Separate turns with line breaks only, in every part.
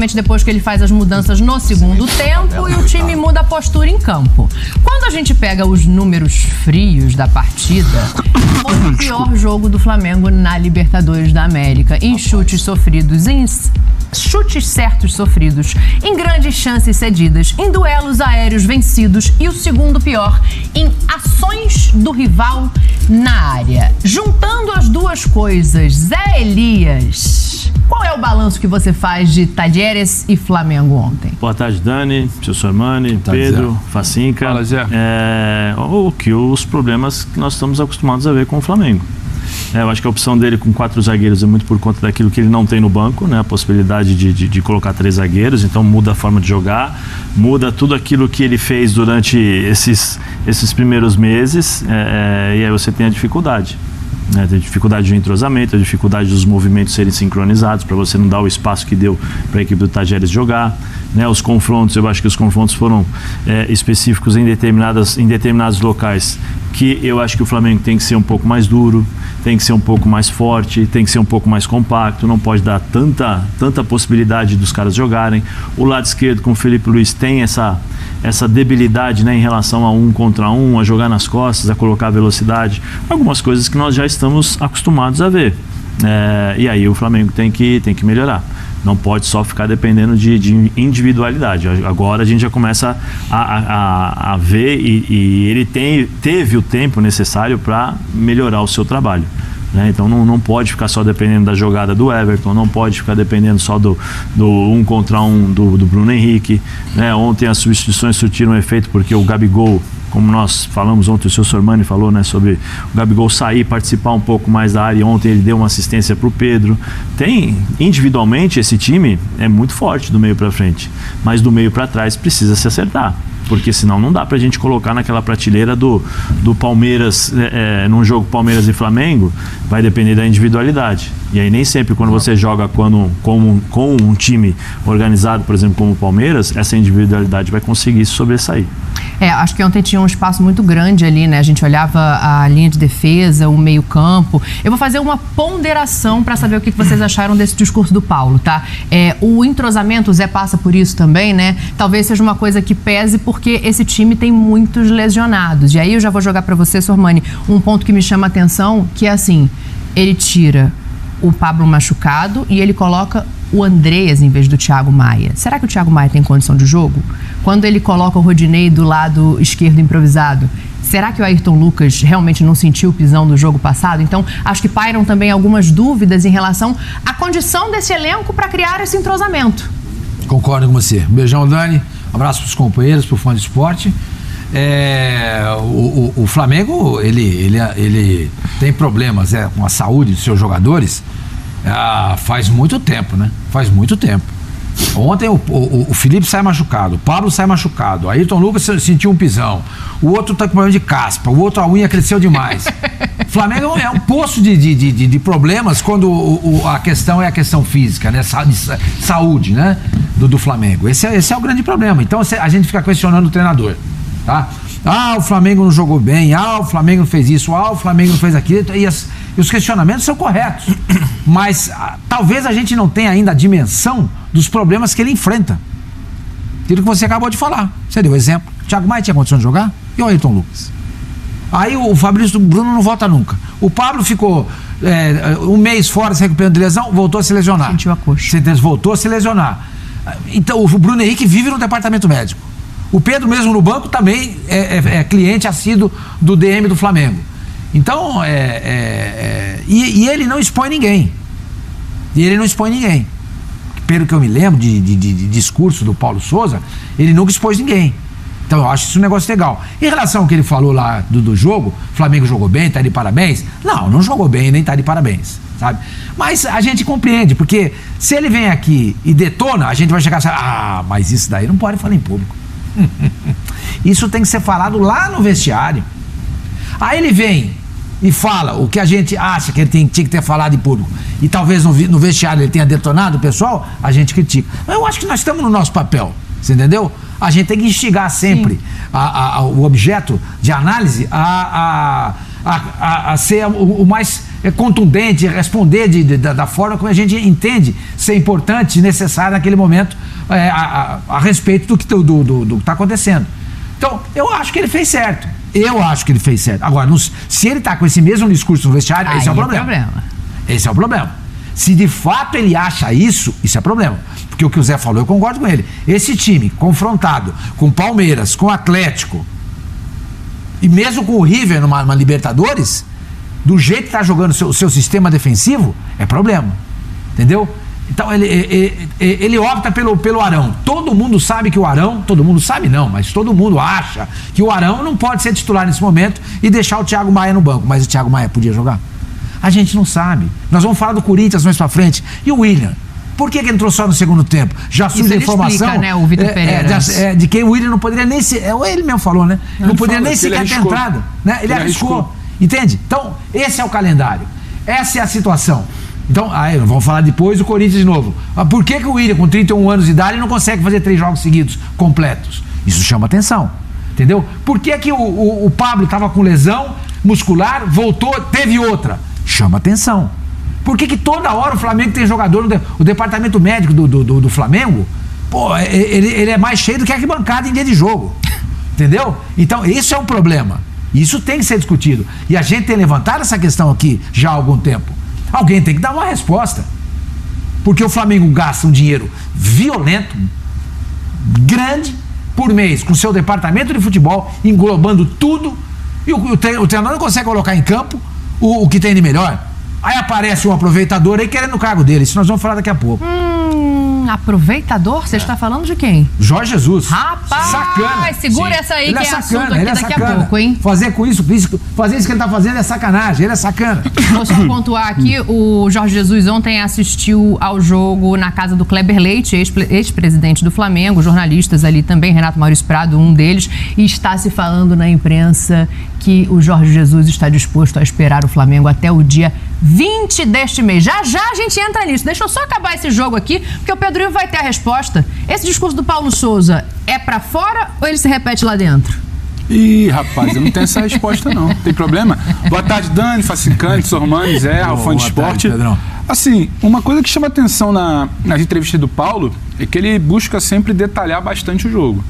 principalmente depois que ele faz as mudanças no segundo tempo e o time muda a postura em campo. Quando a gente pega os números frios da partida, foi o pior jogo do Flamengo na Libertadores da América, em chutes sofridos, em chutes certos sofridos, em grandes chances cedidas, em duelos aéreos vencidos e o segundo pior, em ações do rival na área. Juntando as duas coisas, Zé Elias, qual é o balanço que você faz de Talleres e Flamengo ontem?
Boa tarde, Dani, seu Sormani, Pedro, Zé. Facinca.
Fala, Zé.
Os problemas que nós estamos acostumados a ver com o Flamengo. Eu acho que a opção dele com 4 zagueiros é muito por conta daquilo que ele não tem no banco, né? A possibilidade de colocar 3 zagueiros, então muda a forma de jogar, muda tudo aquilo que ele fez durante esses primeiros meses, e aí você tem a dificuldade. Tem dificuldade de entrosamento, a dificuldade dos movimentos serem sincronizados para você não dar o espaço que deu para a equipe do Talleres jogar, né? Os confrontos, eu acho que os confrontos foram específicos em determinados locais, que eu acho que o Flamengo tem que ser um pouco mais duro, tem que ser um pouco mais forte, tem que ser um pouco mais compacto, não pode dar tanta possibilidade dos caras jogarem. O lado esquerdo com o Felipe Luiz tem essa debilidade, né, em relação a 1 contra 1, a jogar nas costas, a colocar velocidade, algumas coisas que nós já estamos acostumados a ver. E aí o Flamengo tem que melhorar. Não pode só ficar dependendo de individualidade. Agora a gente já começa a ver e ele teve o tempo necessário para melhorar o seu trabalho. Então não pode ficar só dependendo da jogada do Everton, não pode ficar dependendo só do 1 contra 1 do Bruno Henrique. Ontem as substituições surtiram efeito porque o Gabigol, como nós falamos ontem, o seu Sormani falou, né, sobre o Gabigol sair, participar um pouco mais da área. Ontem ele deu uma assistência para o Pedro. Individualmente, esse time é muito forte do meio para frente, mas do meio para trás precisa se acertar, porque senão não dá pra gente colocar naquela prateleira do Palmeiras, num jogo Palmeiras e Flamengo, vai depender da individualidade. E aí nem sempre quando você joga com um time organizado, por exemplo, como o Palmeiras, essa individualidade vai conseguir se sobressair.
Acho que ontem tinha um espaço muito grande ali, né? A gente olhava a linha de defesa, o meio-campo. Eu vou fazer uma ponderação para saber o que vocês acharam desse discurso do Paulo, tá? O entrosamento, o Zé passa por isso também, né? Talvez seja uma coisa que pese porque esse time tem muitos lesionados. E aí eu já vou jogar para você, Sormani, um ponto que me chama a atenção, que é assim, ele tira o Pablo machucado e ele coloca o Andreas em vez do Thiago Maia. Será que o Thiago Maia tem condição de jogo? Quando ele coloca o Rodinei do lado esquerdo improvisado, será que o Ayrton Lucas realmente não sentiu o pisão do jogo passado? Então, acho que pairam também algumas dúvidas em relação à condição desse elenco para criar esse entrosamento.
Concordo com você. Um beijão, Dani. Um abraço para os companheiros, para o fã de esporte. O Flamengo, ele tem problemas com a saúde dos seus jogadores faz muito tempo, né? Faz muito tempo. Ontem o Felipe sai machucado, o Pablo sai machucado, o Ayrton Lucas sentiu um pisão, o outro tá com problema de caspa, o outro a unha cresceu demais. O Flamengo é um poço de problemas quando a questão é a questão física, né? Saúde, né? Do Flamengo. Esse é o grande problema. Então a gente fica questionando o treinador, tá? O Flamengo não jogou bem, o Flamengo não fez isso, o Flamengo não fez aquilo, e os questionamentos são corretos, mas talvez a gente não tenha ainda a dimensão dos problemas que ele enfrenta. Aquilo que você acabou de falar, você deu exemplo. O Thiago Maia tinha condição de jogar? E o Ayrton Lucas? Aí o Fabrício Bruno não volta nunca. O Pablo ficou um mês fora se recuperando de lesão, voltou a se lesionar.
Sentiu a coxa.
Voltou a se lesionar. Então o Bruno Henrique vive no departamento médico. O Pedro mesmo no banco também é cliente assíduo do DM do Flamengo. Então, e ele não expõe ninguém. Pelo que eu me lembro de discurso do Paulo Souza, ele nunca expôs ninguém. Então eu acho isso um negócio legal. Em relação ao que ele falou lá do jogo, o Flamengo jogou bem, tá de parabéns. Não jogou bem, nem tá de parabéns, sabe? Mas a gente compreende, porque se ele vem aqui e detona, a gente vai chegar e falar, mas isso daí não pode falar em público. Isso tem que ser falado lá no vestiário. Aí ele vem e fala o que a gente acha que ele tinha que ter falado em público e talvez no vestiário ele tenha detonado o pessoal, a gente critica. Mas eu acho que nós estamos no nosso papel, você entendeu? A gente tem que instigar sempre o objeto de análise a ser o mais contundente, responder da forma como a gente entende ser importante e necessário naquele momento a respeito do que está acontecendo. Então, eu acho que ele fez certo. Agora, se ele está com esse mesmo discurso no vestiário, esse é o problema. Esse é o problema. Se de fato ele acha isso é problema. Porque o que o Zé falou, eu concordo com ele. Esse time confrontado com Palmeiras, com Atlético e mesmo com o River numa Libertadores, do jeito que está jogando o seu sistema defensivo, é problema. Entendeu? Então ele opta pelo Arão. Todo mundo sabe que o Arão, todo mundo sabe não, mas todo mundo acha que o Arão não pode ser titular nesse momento e deixar o Thiago Maia no banco. Mas o Thiago Maia podia jogar? A gente não sabe. Nós vamos falar do Corinthians mais pra frente. E o William? Por que ele entrou só no segundo tempo? Já surge a informação
explica, né, o Vitor Pereira.
De que o William não poderia nem ser. Ele mesmo falou, né? Não poderia nem sequer ter entrado. Né? Ele arriscou. Entende? Então, esse é o calendário. Essa é a situação. Então, vamos falar depois do Corinthians de novo. Mas por que o William, com 31 anos de idade, não consegue fazer 3 jogos seguidos completos? Isso chama atenção. Entendeu? Por que o Pablo estava com lesão muscular, voltou, teve outra? Chama atenção. Por que toda hora o Flamengo tem jogador, o departamento médico do Flamengo, ele é mais cheio do que a arquibancada em dia de jogo. Entendeu? Então, isso é um problema. Isso tem que ser discutido. E a gente tem levantado essa questão aqui já há algum tempo. Alguém tem que dar uma resposta. Porque o Flamengo gasta um dinheiro violento, grande, por mês, com seu departamento de futebol, englobando tudo, e o treinador não consegue colocar em campo o que tem de melhor. Aí aparece um aproveitador aí querendo o cargo dele. Isso nós vamos falar daqui a pouco.
Aproveitador? Você está falando de quem?
Jorge Jesus.
Rapaz,
sacana.
Segura essa aí,
ele
que é assunto aqui daqui a pouco, hein?
Fazer que ele está fazendo é sacanagem. Ele é sacana.
Vou só pontuar aqui, o Jorge Jesus ontem assistiu ao jogo na casa do Kleber Leite, ex-presidente do Flamengo, jornalistas ali também, Renato Maurício Prado, um deles, e está se falando na imprensa que o Jorge Jesus está disposto a esperar o Flamengo até o dia 20 deste mês. Já a gente entra nisso. Deixa eu só acabar esse jogo aqui, porque o Pedrinho vai ter a resposta. Esse discurso do Paulo Souza é pra fora ou ele se repete lá dentro?
Ih, rapaz, eu não tenho essa resposta não. Tem problema? Boa tarde, Dani, Facicante, Sormani, Zé, Fã de Esporte.
Pedrão.
Assim, uma coisa que chama atenção nas entrevistas do Paulo é que ele busca sempre detalhar bastante o jogo.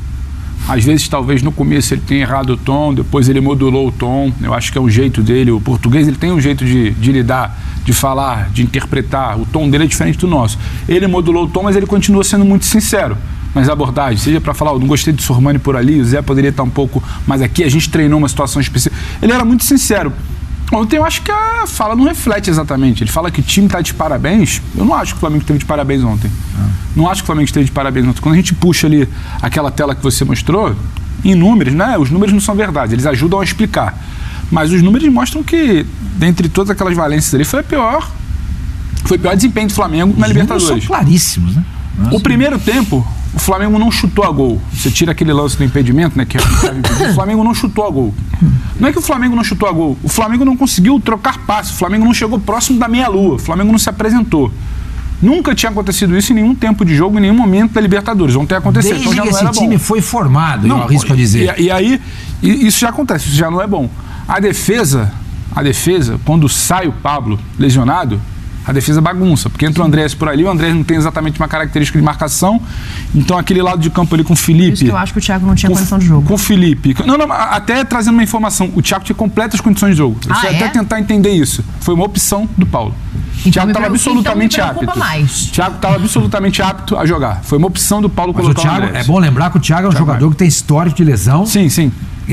Às vezes, talvez no começo ele tenha errado o tom, depois ele modulou o tom. Eu acho que é um jeito dele. O português ele tem um jeito de lidar, de falar, de interpretar. O tom dele é diferente do nosso. Ele modulou o tom, mas ele continua sendo muito sincero nas abordagens. Seja para falar, eu não gostei do Sormani por ali, o Zé poderia estar um pouco mais aqui, a gente treinou uma situação específica. Ele era muito sincero. Ontem eu acho que a fala não reflete exatamente. Ele fala que o time está de parabéns. Eu não acho que o Flamengo esteve de parabéns ontem. Não acho que o Flamengo esteve de parabéns ontem. Quando a gente puxa ali aquela tela que você mostrou, em números, né? Os números não são verdade, eles ajudam a explicar. Mas os números mostram que, dentre todas aquelas valências ali, foi o pior desempenho do Flamengo na Libertadores.
São claríssimos, né?
O primeiro tempo, o Flamengo não chutou a gol. Você tira aquele lance do impedimento, né? Que o Flamengo não chutou a gol. Não é que o Flamengo não chutou a gol. O Flamengo não conseguiu trocar passe. O Flamengo não chegou próximo da meia-lua. O Flamengo não se apresentou. Nunca tinha acontecido isso em nenhum tempo de jogo, em nenhum momento da Libertadores. Ontem aconteceu.
Desde
então já
que
não era
esse time foi formado, eu arrisco a dizer.
E aí, isso já acontece. Isso já não é bom. A defesa, quando sai o Pablo lesionado, a defesa bagunça, porque entra o Andrés por ali, o Andrés não tem exatamente uma característica de marcação, então aquele lado de campo ali com o Felipe...
Isso que eu acho que o Thiago não tinha condição de jogo.
Com o Felipe... Não, até trazendo uma informação, o Thiago tinha completas condições de jogo. Eu fui até tentar entender isso. Foi uma opção do Paulo. O Thiago estava absolutamente apto. O Thiago estava absolutamente apto a jogar. Foi uma opção do Paulo colocar o Thiago.
É bom lembrar que o Thiago é um jogador que tem histórico de lesão.
Sim, sim.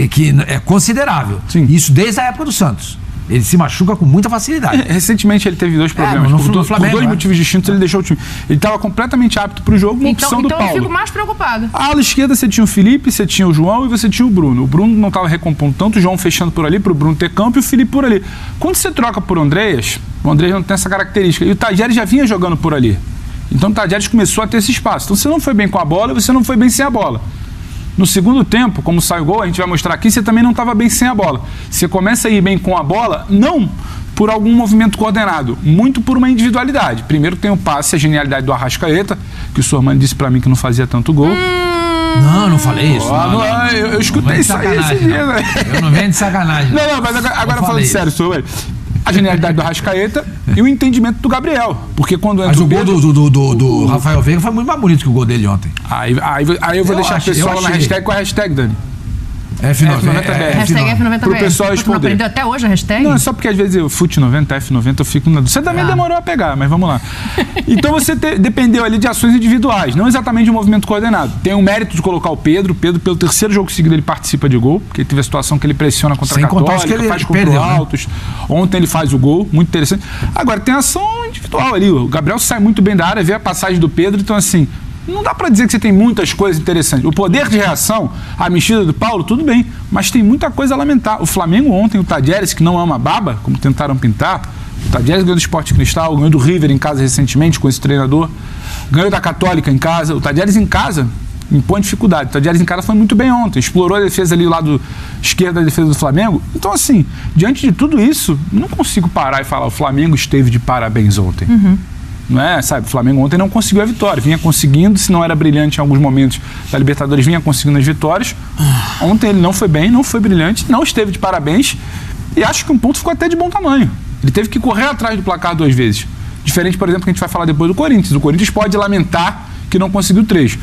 Que é considerável.
Sim.
Isso desde a época do Santos. Ele se machuca com muita facilidade.
Recentemente ele teve 2 problemas. Por dois motivos distintos ele deixou o time. Ele estava completamente apto para o jogo, uma opção do Paulo.
Então eu fico mais preocupado.
A ala esquerda você tinha o Felipe, você tinha o João e você tinha o Bruno. O Bruno não estava recompondo tanto, o João fechando por ali para o Bruno ter campo e o Felipe por ali. Quando você troca por Andreas, o Andreas não tem essa característica. E o Tajeres já vinha jogando por ali. Então o Tajeres começou a ter esse espaço. Então você não foi bem com a bola e você não foi bem sem a bola. No segundo tempo, como sai o gol, a gente vai mostrar aqui, você também não estava bem sem a bola. Você começa a ir bem com a bola, não por algum movimento coordenado, muito por uma individualidade. Primeiro tem o passe, a genialidade do Arrascaeta, que o Sormani disse pra mim que não fazia tanto gol.
Não falei isso.
Eu escutei isso aí esse dia, né?
Eu não venho de sacanagem.
Não, mas agora falando sério, Sormani. a genialidade do Arrascaeta e o entendimento do Gabriel. Porque quando entra
Mas o gol do Rafael Veiga foi muito mais bonito que o gol dele ontem.
Aí eu vou deixar o pessoal na hashtag com a hashtag, Dani.
F90BR.
Hashtag F90BR.
Pro pessoal responder.
Não aprendeu até hoje a hashtag?
Não, é só porque às vezes eu FUT90, F90, eu fico na dúvida. Você também demorou a pegar, mas vamos lá. Então você dependeu ali de ações individuais, não exatamente de um movimento coordenado. Tem o mérito de colocar o Pedro. Pedro, pelo terceiro jogo seguido, ele participa de gol, porque teve a situação que ele pressiona contra a Católica,
que ele
faz
perdeu,
altos. Ontem ele faz o gol, muito interessante. Agora, tem ação individual ali. O Gabriel sai muito bem da área, vê a passagem do Pedro, então assim... Não dá pra dizer que você tem muitas coisas interessantes. O poder de reação, a mexida do Paulo, tudo bem, mas tem muita coisa a lamentar. O Flamengo ontem, o Tadieres, que não é uma baba, como tentaram pintar, o Tadieres ganhou do Sport Cristal, ganhou do River em casa recentemente com esse treinador, ganhou da Católica em casa. O Tadieres em casa impõe dificuldade. O Tadieres em casa foi muito bem ontem, explorou a defesa ali, o lado esquerdo da defesa do Flamengo. Então, assim, diante de tudo isso, não consigo parar e falar, o Flamengo esteve de parabéns ontem. Não é, sabe, o Flamengo ontem não conseguiu a vitória, vinha conseguindo, se não era brilhante em alguns momentos da Libertadores, vinha conseguindo as vitórias. Ontem ele não foi bem, não foi brilhante, não esteve de parabéns e acho que um ponto ficou até de bom tamanho. Ele teve que correr atrás do placar 2 vezes. Diferente, por exemplo, que a gente vai falar depois do Corinthians. O Corinthians pode lamentar que não conseguiu 3.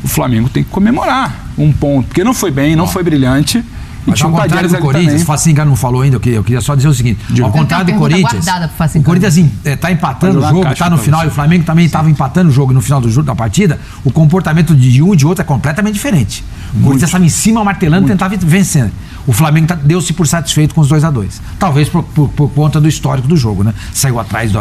O Flamengo tem que comemorar um ponto, porque não foi bem, não foi brilhante. E
Mas ao contrário do Corinthians, o Facinga não falou ainda, eu queria só dizer o seguinte, ao contrário do Corinthians, o Corinthians está empatando o jogo, está no final, e o Flamengo também estava empatando o jogo no final da partida, o comportamento de um e de outro é completamente diferente. O Corinthians estava em cima, martelando, tentava vencer. O Flamengo deu-se por satisfeito com os 2-2. Talvez por conta do histórico do jogo, né? Saiu atrás,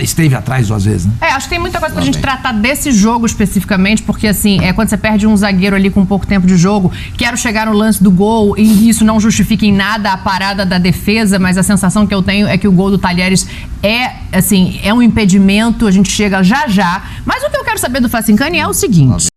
esteve atrás 2 vezes, né?
Acho que tem muita coisa pra gente tratar desse jogo especificamente, porque assim, quando você perde um zagueiro ali com pouco tempo de jogo, quero chegar no lance do gol, e isso não justifica em nada a parada da defesa, mas a sensação que eu tenho é que o gol do Tadieres é um impedimento, a gente chega já. Mas o que eu quero saber do Facincani é o seguinte.